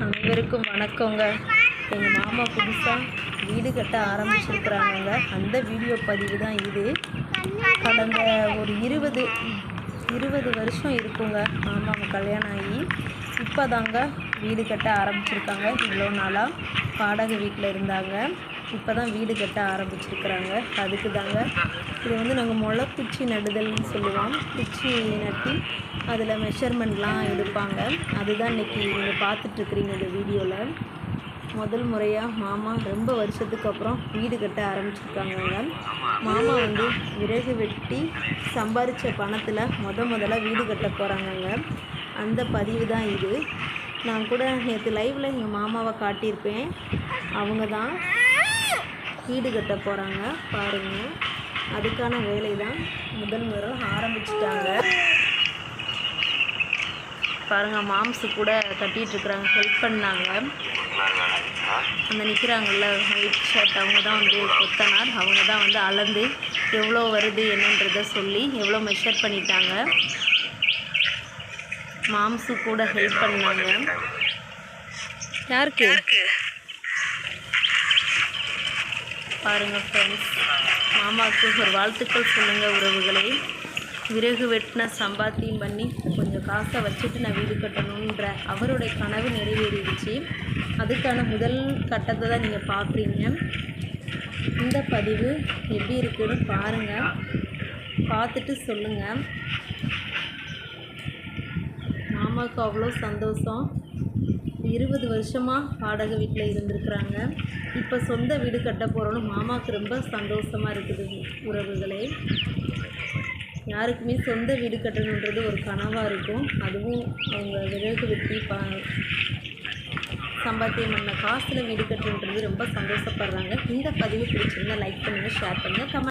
அனைவருக்கும் வணக்கங்க. எங்கள் மாமா புதுசாக வீடு கட்ட ஆரம்பிச்சிருக்கிறாங்க. அந்த வீடியோ பதிவு தான் இது. கடந்த ஒரு 20 வருஷம் இருக்குங்க மாமாவுக்கு கல்யாணம் ஆகி. இப்போ தாங்க வீடு கட்ட ஆரம்பிச்சிருக்காங்க. இவ்வளோ நாளாக வாடகை வீட்டில் இருந்தாங்க. இப்போ தான் வீடு கட்ட ஆரம்பிச்சிருக்கிறாங்க. அதுக்கு தாங்க இது நாங்கள் முளைக்குச்சி நடுதல்னு சொல்லுவோம். குச்சி நட்டி அதில் மெஷர்மெண்ட்லாம் எடுப்பாங்க. அதுதான் இன்றைக்கி நீங்கள் பார்த்துட்ருக்குறீங்க இந்த வீடியோவில். முதல் முறையாக மாமா ரொம்ப வருஷத்துக்கு அப்புறம் வீடு கட்ட ஆரம்பிச்சிருக்காங்க. மாமா விறகு வெட்டி சம்பாதிச்ச பணத்தில் முதல்ல வீடு கட்ட போகிறாங்கங்க. அந்த பதிவு தான் இது. நான் கூட நேற்று லைவில் எங்கள் மாமாவை காட்டியிருப்பேன். அவங்க தான் வீடு கட்ட போகிறாங்க பாருங்கள். அதுக்கான வேலை தான் முதல் முறை ஆரம்பிச்சிட்டாங்க பாருங்கள். மாம்ஸு கூட கட்டிகிட்ருக்குறாங்க, ஹெல்ப் பண்ணாங்க. அந்த நிற்கிறாங்கல்ல ஒயிட் ஷர்ட், அவங்க தான் கொத்தனார். அவங்க தான் அளந்து எவ்வளோ வருது என்னன்றதை சொல்லி எவ்வளோ மெஷர் பண்ணிட்டாங்க. மாம்ஸு கூட ஹெல்ப் பண்ணாங்க. யாருக்கு பாருங்கள் ஃப்ரெண்ட்ஸ். மாமாவுக்கு ஒரு வாழ்த்துக்கள் சொல்லுங்கள் உறவுகளே. விறகு வெட்டின சம்பாத்தியம் பண்ணி கொஞ்சம் காசை வச்சுட்டு நான் வீடு கட்டணுன்ற அவருடைய கனவு நிறைவேறிடுச்சு. அதுக்கான முதல் கட்டத்தை தான் நீங்கள் பார்க்குறீங்க. இந்த பதிவு எப்படி இருக்குதுன்னு பாருங்கள், பார்த்துட்டு சொல்லுங்கள். மாமாவுக்கு அவ்வளோ சந்தோஷம். 20 வருஷமாக வாடகை வீட்டில் இருந்திருக்கிறாங்க. இப்போ சொந்த வீடு கட்ட போகிறோன்னு மாமாவுக்கு ரொம்ப சந்தோஷமாக இருக்குது உறவுகளே. யாருக்குமே சொந்த வீடு கட்டணுன்றது ஒரு கனவாக இருக்கும். அதுவும் அவங்க விறகு வெட்டி சம்பாத்தியம் பண்ண காசில் வீடு கட்டணுன்றது ரொம்ப சந்தோஷப்படுறாங்க. இந்த பதிவு பிடிச்சிருந்தால் லைக் பண்ணுங்கள், ஷேர் பண்ணுங்கள், கமெண்ட்